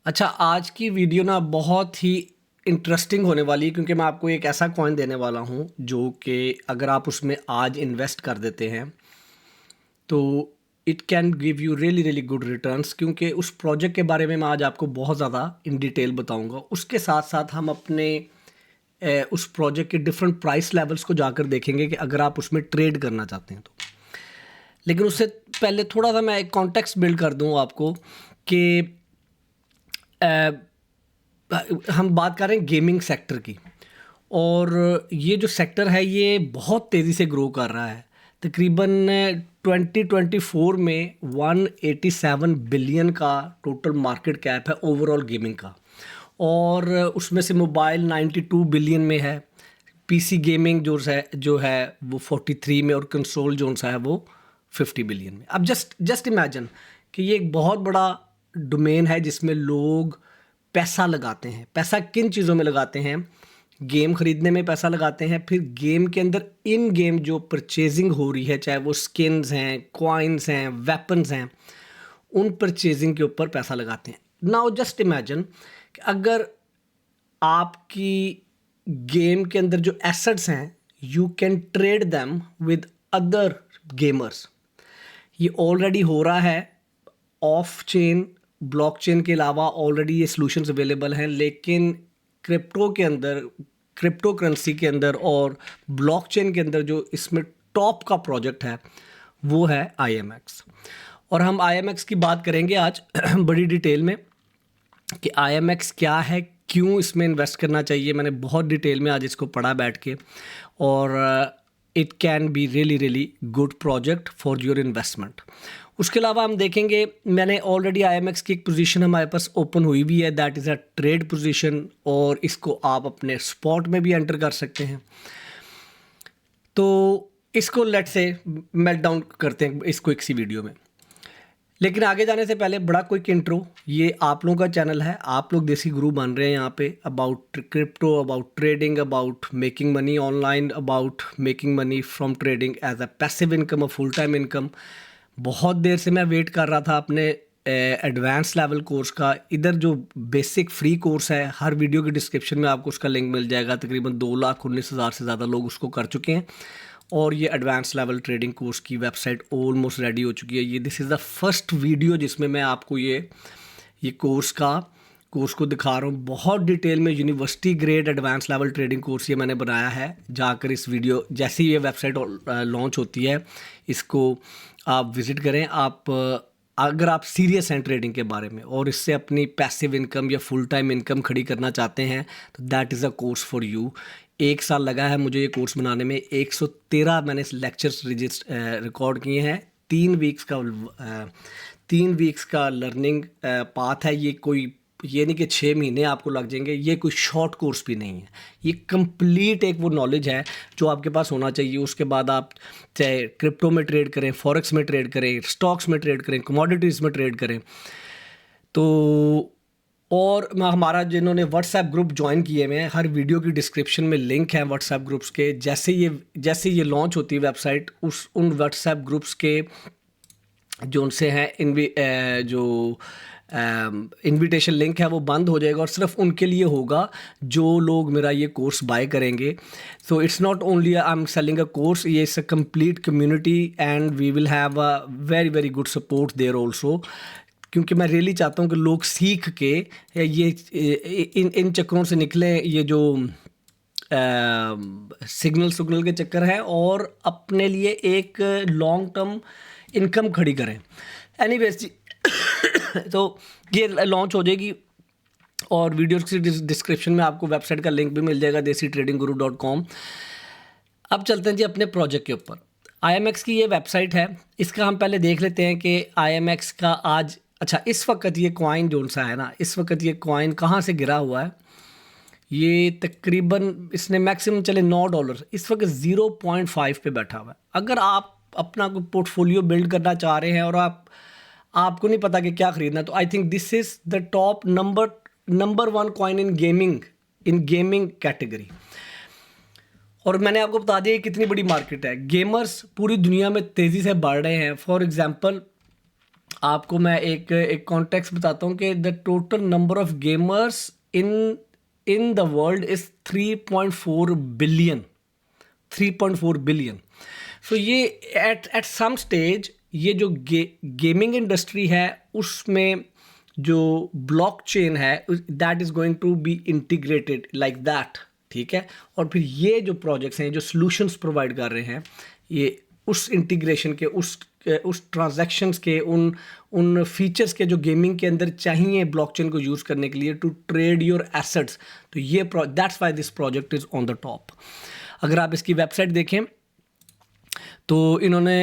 अच्छा, आज की वीडियो ना बहुत ही इंटरेस्टिंग होने वाली है क्योंकि मैं आपको एक ऐसा कॉइन देने वाला हूँ जो कि अगर आप उसमें आज इन्वेस्ट कर देते हैं तो it can give you really really good returns. क्योंकि उस प्रोजेक्ट के बारे में मैं आज आपको बहुत ज़्यादा इन डिटेल बताऊंगा। उसके साथ साथ हम अपने उस प्रोजेक्ट के डिफरेंट प्राइस लेवल्स को जाकर देखेंगे कि अगर आप उसमें ट्रेड करना चाहते हैं तो। लेकिन उससे पहले थोड़ा सा मैं एक कॉन्टेक्स्ट बिल्ड कर दूँ आपको कि हम बात कर रहे हैं गेमिंग सेक्टर की। और ये जो सेक्टर है ये बहुत तेज़ी से ग्रो कर रहा है। तकरीबन 2024 में 187 बिलियन का टोटल मार्केट कैप है ओवरऑल गेमिंग का। और उसमें से मोबाइल 92 बिलियन में है, पीसी गेमिंग जो है वो 43 में, और कंसोल जो सा है वो 50 बिलियन में। अब जस्ट इमेजिन कि ये एक बहुत बड़ा डोमेन है जिसमें लोग पैसा लगाते हैं। पैसा किन चीज़ों में लगाते हैं? गेम खरीदने में पैसा लगाते हैं, फिर गेम के अंदर इन गेम जो परचेजिंग हो रही है, चाहे वो स्किन्स हैं, कॉइन्स हैं, वेपन्स हैं, उन परचेजिंग के ऊपर पैसा लगाते हैं। नाउ जस्ट इमेजिन कि अगर आपकी गेम के अंदर जो एसेट्स हैं, you can trade them with other gamers. ये ऑलरेडी हो रहा है ऑफ चेन, ब्लॉकचेन के अलावा ऑलरेडी ये सॉल्यूशंस अवेलेबल हैं। लेकिन क्रिप्टो के अंदर, क्रिप्टो करेंसी के अंदर और ब्लॉकचेन के अंदर जो इसमें टॉप का प्रोजेक्ट है वो है IMX। और हम IMX की बात करेंगे आज बड़ी डिटेल में कि IMX क्या है, क्यों इसमें इन्वेस्ट करना चाहिए। मैंने बहुत डिटेल में आज इसको पढ़ा बैठ के, और it can be really really good project for your investment. उसके अलावा हम देखेंगे, मैंने ऑलरेडी IMX की एक पोजीशन हमारे पास ओपन हुई भी है, that is a trade position, और इसको आप अपने स्पॉट में भी एंटर कर सकते हैं। तो इसको लेट से मेल्ट डाउन करते हैं इस क्विक सी वीडियो में। लेकिन आगे जाने से पहले बड़ा क्विक इंट्रो, ये आप लोगों का चैनल है, आप लोग देसी गुरु बन रहे हैं यहाँ पे, about crypto, about trading, about making money online, about making money from trading as a passive income, a full time income. बहुत देर से मैं वेट कर रहा था अपने एडवांस लेवल कोर्स का। इधर जो बेसिक फ्री कोर्स है, हर वीडियो के डिस्क्रिप्शन में आपको उसका लिंक मिल जाएगा। तकरीबन 2,19,000 से ज़्यादा लोग उसको कर चुके हैं, और ये एडवांस लेवल ट्रेडिंग कोर्स की वेबसाइट ऑलमोस्ट रेडी हो चुकी है। ये this is the first video जिसमें मैं आपको ये कोर्स को दिखा रहा हूँ बहुत डिटेल में। University grade advance level trading course ये मैंने बनाया है। जाकर इस वीडियो, जैसे ही ये वेबसाइट लॉन्च होती है, इसको आप विज़िट करें। अगर आप सीरियस हैं ट्रेडिंग के बारे में और इससे अपनी पैसिव इनकम या फुल टाइम इनकम खड़ी करना चाहते हैं, तो that is a course for you. 1 साल लगा है मुझे ये कोर्स बनाने में। 113 मैंने लेक्चर्स रिकॉर्ड किए हैं। 3 वीक्स का लर्निंग पाथ है। ये नहीं कि 6 महीने आपको लग जाएंगे। ये कोई शॉर्ट कोर्स भी नहीं है, ये कंप्लीट एक वो नॉलेज है जो आपके पास होना चाहिए। उसके बाद आप चाहे क्रिप्टो में ट्रेड करें, फॉरेक्स में ट्रेड करें, स्टॉक्स में ट्रेड करें, कमोडिटीज़ में ट्रेड करें। तो और हमारा जिन्होंने व्हाट्सएप ग्रुप ज्वाइन किए हुए हैं, हर वीडियो की डिस्क्रिप्शन में लिंक है व्हाट्सएप ग्रुप्स के। जैसे ये लॉन्च होती है वेबसाइट, उन व्हाट्सएप ग्रुप्स के जो उनसे हैं जो इनविटेशन लिंक है वो बंद हो जाएगा, और सिर्फ उनके लिए होगा जो लोग मेरा ये कोर्स बाय करेंगे। So it's not only I am selling a course, ये it's a complete community, and we will have a very very good support there also. क्योंकि मैं रियली चाहता हूँ कि लोग सीख के ये इन चक्करों से निकलें, ये जो सिग्नल के चक्कर है, और अपने लिए एक लॉन्ग टर्म इनकम खड़ी करें। एनीवेज तो ये लॉन्च हो जाएगी, और वीडियो की डिस्क्रिप्शन में आपको वेबसाइट का लिंक भी मिल जाएगा, desitradingguru.com। अब चलते हैं जी अपने प्रोजेक्ट के ऊपर। IMX की ये वेबसाइट है, इसका हम पहले देख लेते हैं कि IMX का आज, अच्छा इस वक्त ये कॉइन जो सा है ना, इस वक्त ये कॉइन कहाँ से गिरा हुआ है। ये तकरीबन इसने मैक्सिमम चले $9, इस वक्त 0.5 पे बैठा हुआ है। अगर आप अपना कोई पोर्टफोलियो बिल्ड करना चाह रहे हैं और आपको नहीं पता कि क्या खरीदना, तो I think this is the top number 1 coin in gaming category. और मैंने आपको बता दिया कितनी बड़ी मार्केट है। गेमर्स पूरी दुनिया में तेज़ी से बढ़ रहे हैं। फॉर एग्जांपल आपको मैं एक एक कॉन्टेक्स्ट बताता हूँ कि the total number of gamers in in the world is 3.4 billion, 3.4 billion. So ये एट सम स्टेज ये जो गेमिंग इंडस्ट्री है उसमें जो ब्लॉकचेन है that is going to be integrated like that, ठीक है। और फिर ये जो प्रोजेक्ट्स हैं जो सॉल्यूशंस प्रोवाइड कर रहे हैं ये उस इंटीग्रेशन के उस ट्रांजैक्शंस के उन फीचर्स के जो गेमिंग के अंदर चाहिए ब्लॉकचेन को यूज़ करने के लिए टू ट्रेड योर एसेट्स। तो ये that's why this project is on the top. अगर आप इसकी वेबसाइट देखें तो इन्होंने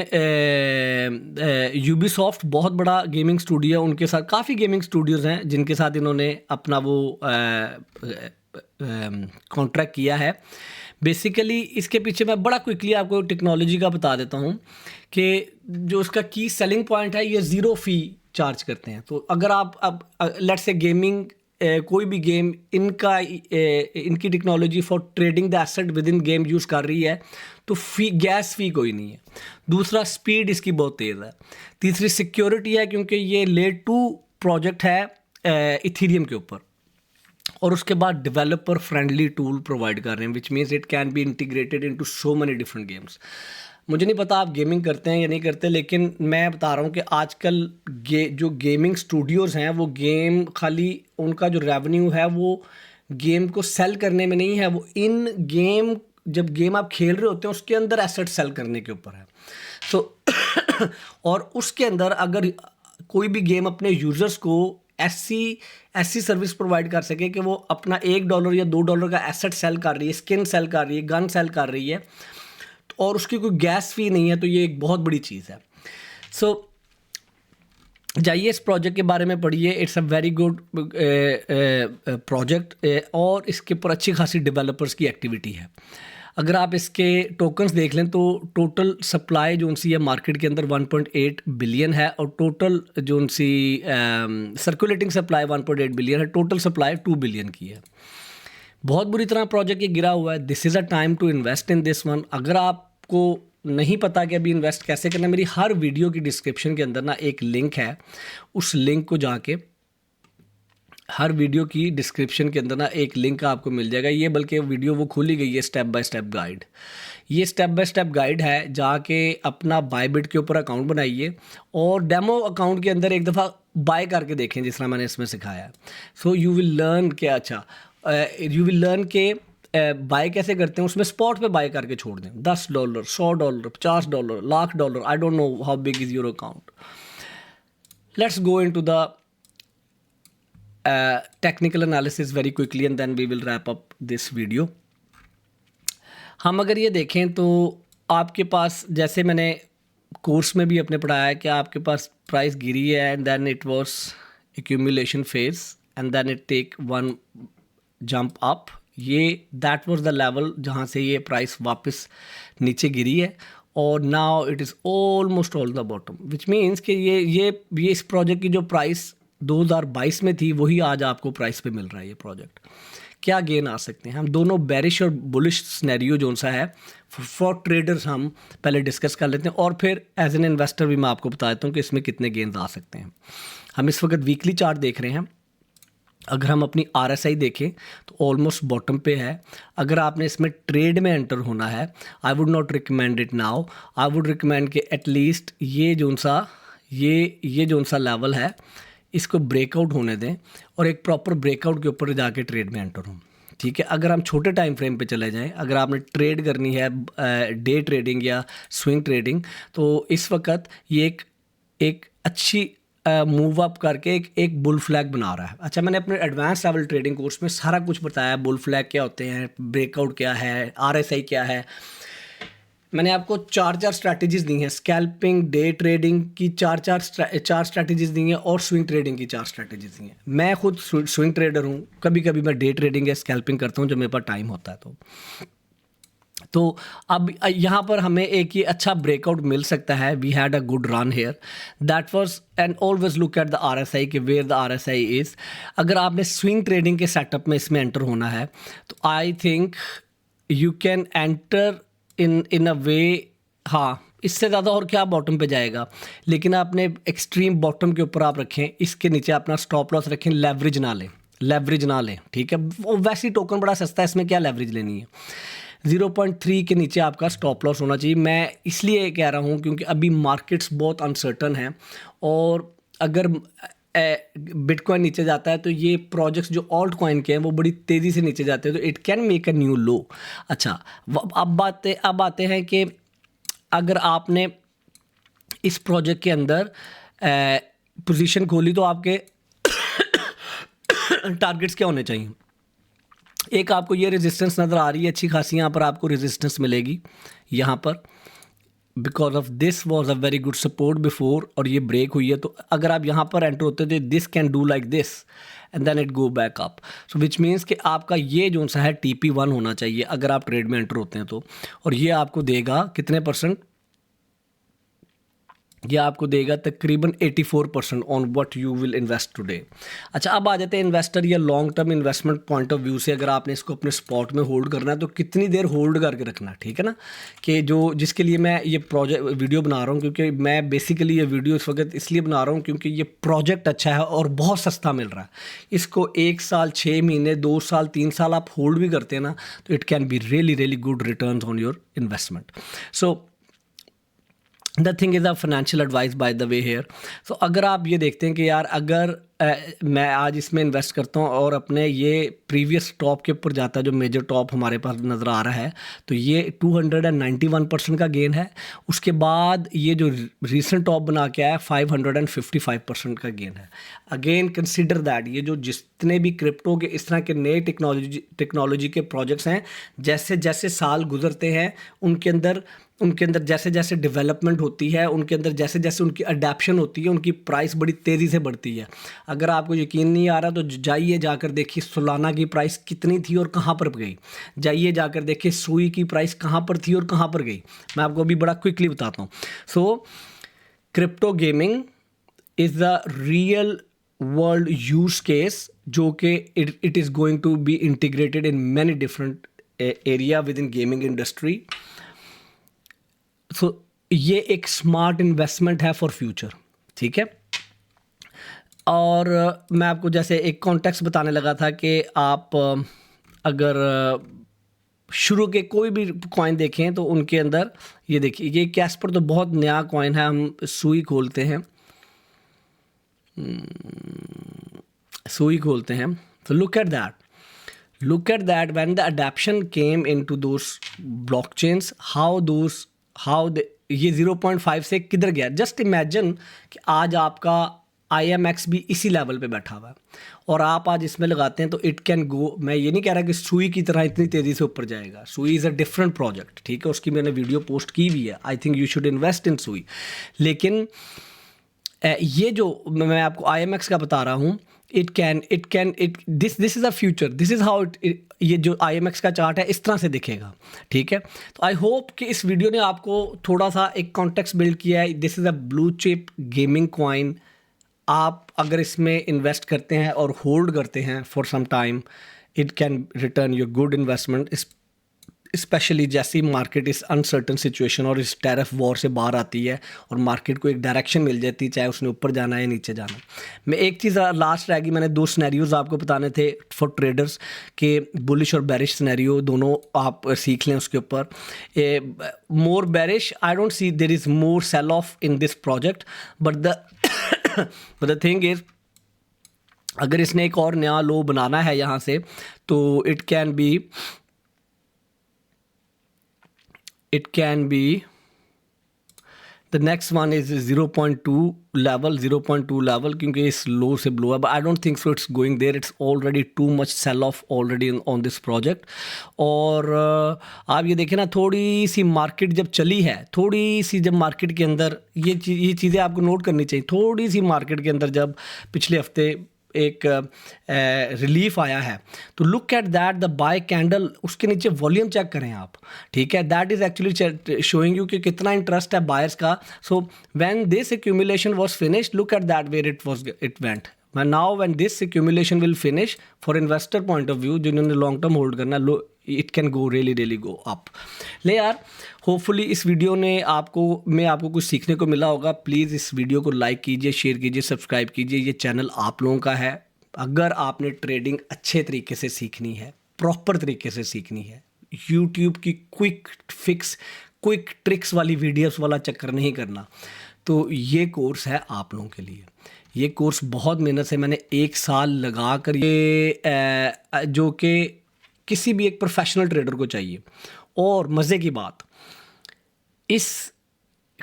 यूबीसॉफ्ट बहुत बड़ा गेमिंग स्टूडियो है, उनके साथ काफ़ी गेमिंग स्टूडियोज़ हैं जिनके साथ इन्होंने अपना वो कॉन्ट्रैक्ट किया है। बेसिकली इसके पीछे मैं बड़ा क्विकली आपको टेक्नोलॉजी का बता देता हूँ कि जो उसका की सेलिंग पॉइंट है ये ज़ीरो फ़ी चार्ज करते हैं। तो अगर आप अब लेट्स से गेमिंग कोई भी गेम इनकी technology for trading the asset with in game use कर रही है तो गैस फ़ी कोई नहीं है। दूसरा स्पीड इसकी बहुत तेज़ है। तीसरी सिक्योरिटी है क्योंकि ये लेयर 2 प्रोजेक्ट है इथीरियम के ऊपर। और उसके बाद डेवलपर फ्रेंडली टूल प्रोवाइड कर रहे हैं which means it can be integrated into so many different games. मुझे नहीं पता आप गेमिंग करते हैं या नहीं करते, लेकिन मैं बता रहा हूँ कि आजकल जो गेमिंग स्टूडियोज़ हैं वो गेम खाली उनका जो रेवेन्यू है वो गेम को सेल करने में नहीं है, वो इन गेम जब गेम आप खेल रहे होते हैं उसके अंदर एसेट सेल करने के ऊपर है। सो और उसके अंदर अगर कोई भी गेम अपने यूज़र्स को ऐसी सर्विस प्रोवाइड कर सके कि वो अपना $1 या $2 का एसेट सेल कर रही है, स्किन सेल कर रही है, गन सेल कर रही है और उसकी कोई गैस फी नहीं है, तो ये एक बहुत बड़ी चीज़ है। सो जाइए इस प्रोजेक्ट के बारे में पढ़िए। It's a very good project और इसके ऊपर अच्छी खासी डेवलपर्स की एक्टिविटी है। अगर आप इसके टोकन्स देख लें तो टोटल सप्लाई जो उनसी है मार्केट के अंदर 1.8 बिलियन है और टोटल जो उनसी सर्कुलेटिंग सप्लाई 1.8 बिलियन है, टोटल सप्लाई 2 बिलियन की है। बहुत बुरी तरह प्रोजेक्ट ये गिरा हुआ है। This is a time to invest in this one. अगर आपको नहीं पता कि अभी इन्वेस्ट कैसे करना है, मेरी हर वीडियो की डिस्क्रिप्शन के अंदर ना एक लिंक है, उस लिंक को जाके हर वीडियो की डिस्क्रिप्शन के अंदर ना एक लिंक आपको मिल जाएगा। ये बल्कि वीडियो वो खोली गई है स्टेप बाय स्टेप गाइड। ये स्टेप बाय स्टेप गाइड है, जाके अपना बायबिट के ऊपर अकाउंट बनाइए और डेमो अकाउंट के अंदर एक दफ़ा बाय करके देखें जिस तरह मैंने इसमें सिखाया है। सो यू विल लर्न के यू विल लर्न के बाय कैसे करते हैं, उसमें स्पॉट पे बाय करके छोड़ दें। $10, $100, $50, $1,00,000, I don't know how big is your account. Let's go into the technical analysis very quickly and then we will wrap up this video। हम अगर ये देखें तो आपके पास, जैसे मैंने कोर्स में भी अपने पढ़ाया है कि आपके पास प्राइस गिरी है and then it was accumulation phase and then it take one jump up. ये दैट वाज द लेवल जहाँ से ये प्राइस वापस नीचे गिरी है और now it is almost all the bottom, which means कि ये इस प्रोजेक्ट की जो प्राइस 2022 में थी वही आज आपको प्राइस पे मिल रहा है। ये प्रोजेक्ट क्या गेन आ सकते हैं, हम दोनों बेरिश और बुलिश सिनेरियो जो सा है फॉर ट्रेडर्स हम पहले डिस्कस कर लेते हैं और फिर एज एन इन्वेस्टर भी मैं आपको बता देता हूँ कि इसमें कितने गेन्स आ सकते हैं। हम इस वक्त वीकली चार्ट देख रहे हैं। अगर हम अपनी RSI देखें तो ऑलमोस्ट बॉटम पे है। अगर आपने इसमें ट्रेड में एंटर होना है, I would not recommend it now. I would recommend कि एटलीस्ट ये जो सा लेवल है इसको ब्रेकआउट होने दें और एक प्रॉपर ब्रेकआउट के ऊपर जाके ट्रेड में एंटर हों, ठीक है। अगर हम छोटे टाइम फ्रेम पे चले जाएं, अगर आपने ट्रेड करनी है डे ट्रेडिंग या स्विंग ट्रेडिंग, तो इस वक्त ये एक अच्छी मूव अप करके एक बुल फ्लैग बना रहा है। अच्छा, मैंने अपने एडवांस लेवल ट्रेडिंग कोर्स में सारा कुछ बताया, बुल फ्लैग क्या होते हैं, ब्रेकआउट क्या है, RSI क्या है। मैंने आपको चार स्ट्रैटेजीज़ दी हैं। स्कैल्पिंग, डे ट्रेडिंग की चार स्ट्रैटेजीज़ दी हैं और स्विंग ट्रेडिंग की 4 स्ट्रैटेजीज़ दी हैं। मैं खुद स्विंग ट्रेडर हूँ, कभी कभी मैं डे ट्रेडिंग या स्कैल्पिंग करता हूँ जब मेरे पास टाइम होता है। तो अब यहाँ पर हमें एक ये अच्छा ब्रेकआउट मिल सकता है। We had a good run here, that was and always look at the RSI कि वेयर द RSI इज़। अगर आपने स्विंग ट्रेडिंग के सेटअप में इसमें एंटर होना है तो I think you can enter in a way, हाँ, इससे ज़्यादा और क्या बॉटम पे जाएगा। लेकिन आपने एक्सट्रीम बॉटम के ऊपर आप रखें, इसके नीचे अपना स्टॉप लॉस रखें, लेवरेज ना लें, लेवरेज ना लें, ठीक है। वो वैसे ही टोकन बड़ा सस्ता है, इसमें क्या लेवरेज लेनी है। 0.3 के नीचे आपका स्टॉप लॉस होना चाहिए। मैं इसलिए कह रहा हूँ क्योंकि अभी मार्केट्स बहुत अनसर्टन हैं, और अगर बिटकॉइन नीचे जाता है तो ये प्रोजेक्ट्स जो ऑल्ट कॉइन के हैं वो बड़ी तेज़ी से नीचे जाते हैं, तो it can make a new low. अच्छा, अब आते हैं कि अगर आपने इस प्रोजेक्ट के अंदर पोजीशन खोली तो आपके टारगेट्स क्या होने चाहिए। एक आपको ये रेजिस्टेंस नज़र आ रही है अच्छी खासी, यहाँ पर आपको रेजिस्टेंस मिलेगी यहाँ पर, because of this was a very good support before, और ये ब्रेक हुई है। तो अगर आप यहाँ पर एंटर होते थे, this can do like this and then it go back up, so which means कि आपका ये जो सा है TP1 होना चाहिए अगर आप ट्रेड में एंटर होते हैं तो, और ये आपको देगा कितने %, ये आपको देगा तकरीबन 84% on what you will invest today. अच्छा, अब आ जाते हैं इन्वेस्टर या long term investment point of view से। अगर आपने इसको अपने स्पॉट में होल्ड करना है तो कितनी देर होल्ड करके रखना, ठीक है ना, कि जो जिसके लिए मैं ये प्रोजेक्ट वीडियो बना रहा हूँ, क्योंकि मैं बेसिकली ये वीडियो इस वक्त इसलिए बना रहा हूँ क्योंकि ये प्रोजेक्ट अच्छा है और बहुत सस्ता मिल रहा है। इसको 1 साल, 6 महीने, 2 साल, 3 साल आप होल्ड भी करते हैं ना, तो it can be really really good returns on your investment. So the thing is a financial advice by the way here. So अगर आप ये देखते हैं कि यार अगर मैं आज इसमें इन्वेस्ट करता हूँ और अपने ये प्रीवियस टॉप के ऊपर जाता है, जो मेजर टॉप हमारे पास नज़र आ रहा है, तो ये 291% का गेन है। उसके बाद ये जो रीसेंट टॉप बना के आया 555% का गेन है। अगेन कंसिडर दैट ये जो जितने भी क्रिप्टो के इस तरह के नए टेक्नोलॉजी के प्रोजेक्ट्स हैं, जैसे जैसे साल गुजरते हैं उनके अंदर जैसे जैसे डेवलपमेंट होती है, उनके अंदर जैसे जैसे उनकी अडेप्शन होती है, उनकी प्राइस बड़ी तेज़ी से बढ़ती है। अगर आपको यकीन नहीं आ रहा तो जाइए जाकर देखिए सोलाना की प्राइस कितनी थी और कहाँ पर गई। जाइए जाकर देखिए सुई की प्राइस कहाँ पर थी और कहाँ पर गई। मैं आपको अभी बड़ा क्विकली बताता हूँ। So crypto gaming is the real world use case, जो कि it is going to be integrated in many different area with in gaming industry. So ये एक स्मार्ट इन्वेस्टमेंट है फॉर फ्यूचर, ठीक है। और मैं आपको जैसे एक कॉन्टेक्स्ट बताने लगा था कि आप अगर शुरू के कोई भी कॉइन देखें तो उनके अंदर ये देखिए, ये कैस्पर तो बहुत नया कॉइन है। हम सुई खोलते हैं, सुई खोलते हैं, तो look at that when the adoption came into those blockchains, how ये 0.5 से किधर गया। जस्ट इमेजिन कि आज आपका IMX भी इसी लेवल पे बैठा हुआ है और आप आज इसमें लगाते हैं तो इट कैन गो। मैं ये नहीं कह रहा कि सुई की तरह इतनी तेज़ी से ऊपर जाएगा। सुई इज़ अ डिफरेंट प्रोजेक्ट, ठीक है, उसकी मैंने वीडियो पोस्ट की भी है। आई think you should invest in सुई। लेकिन ये जो मैं आपको IMX का बता रहा हूँ, this is a future, this is how ये जो IMX का चार्ट है इस तरह से दिखेगा, ठीक है। तो आई होप कि इस वीडियो ने आपको थोड़ा सा एक कॉन्टेक्स्ट बिल्ड किया है। This is a blue chip gaming coin. आप अगर इसमें इन्वेस्ट करते हैं और होल्ड करते हैं for some time, it can return your good investment, specially जैसी मार्केट इस अनसर्टन सिचुएशन और इस टैरिफ वॉर से बाहर आती है और मार्केट को एक डायरेक्शन मिल जाती है, चाहे उसने ऊपर जाना है या नीचे जाना। मैं एक चीज़ लास्ट रह गई, मैंने 2 सिनेरियोज़ आपको बताने थे फॉर ट्रेडर्स के, बुलिश और बेरिश सिनेरियो दोनों आप सीख लें उसके ऊपर। More bearish, I don't see there is more sell off in this project, but the thing is अगर इसने एक और नया लो बनाना है यहाँ से तो it can be the next one is 0.2 level, क्योंकि इस लो से ब्लो है, but I don't think so it's going there. It's already too much sell off already on this project. और आप ये देखें ना, थोड़ी सी मार्केट जब चली है, थोड़ी सी जब मार्केट के अंदर ये चीज़ें आपको नोट करनी चाहिए। थोड़ी सी मार्केट के अंदर जब पिछले हफ्ते एक रिलीफ आया है तो look at that the buy candle, उसके नीचे वॉल्यूम चेक करें आप, ठीक है। That is actually showing you कि कितना इंटरेस्ट है बायर्स का। So when this accumulation was finished, look at that where it went. Now when this accumulation will finish, for investor point of view जिन्होंने long term hold करना, it can go really go up. ले यार, hopefully इस video ने आपको कुछ सीखने को मिला होगा। प्लीज़ इस वीडियो को लाइक कीजिए, शेयर कीजिए, सब्सक्राइब कीजिए। ये चैनल आप लोगों का है। अगर आपने ट्रेडिंग अच्छे तरीके से सीखनी है, प्रॉपर तरीके से सीखनी है, यूट्यूब की क्विक फिक्स, क्विक ट्रिक्स वाली वीडियोस वाला चक्कर नहीं करना, तो ये कोर्स है आप लोगों के लिए। ये कोर्स बहुत मेहनत से मैंने 1 साल लगा कर जो कि किसी भी एक प्रोफेशनल ट्रेडर को चाहिए। और मज़े की बात, इस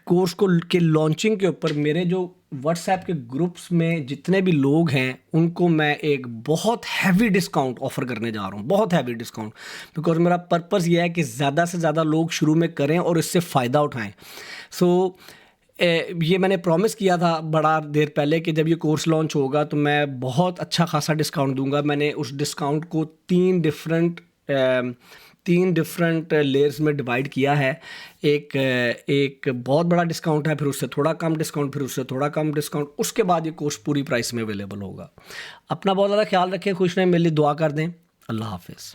कोर्स के लॉन्चिंग के ऊपर मेरे जो व्हाट्सएप के ग्रुप्स में जितने भी लोग हैं उनको मैं एक बहुत हैवी डिस्काउंट ऑफ़र करने जा रहा हूँ, बहुत हैवी डिस्काउंट। बिकॉज मेरा पर्पस ये है कि ज़्यादा से ज़्यादा लोग शुरू में करें और इससे फ़ायदा उठाएं। ये मैंने प्रॉमिस किया था बड़ा देर पहले कि जब ये कोर्स लॉन्च होगा तो मैं बहुत अच्छा खासा डिस्काउंट दूंगा। मैंने उस डिस्काउंट को 3 डिफरेंट लेयर्स में डिवाइड किया है। एक बहुत बड़ा डिस्काउंट है, फिर उससे थोड़ा कम डिस्काउंट, फिर उससे थोड़ा कम डिस्काउंट, उसके बाद ये कोर्स पूरी प्राइस में अवेलेबल होगा। अपना बहुत ज़्यादा ख्याल रखें, खुश रहें, मेरे लिए दुआ कर दें। अल्लाह हाफिज़।